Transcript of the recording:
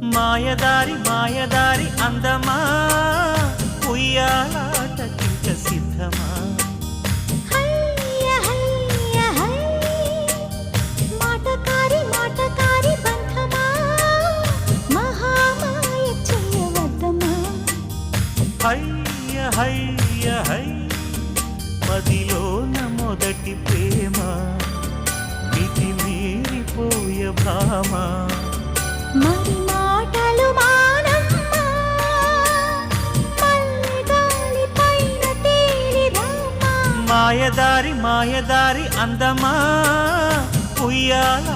మాయదారి మాయదారి అందమా ఉయ్యాలాటకింక సిద్ధమా హయ్య హయ్య హై మాటకారి మాటకారి బంధమా మహామాయ చేయవద్దమా హయ్య హయ్య హై మదిలోన మొదటి ప్రేమ మితి మీరిపోయ భామ మరి మాటలు మానమ్మా మల్లె గాలి పైన తేలి రామా మాయదారి మాయదారి అందమా ఉయ్యాల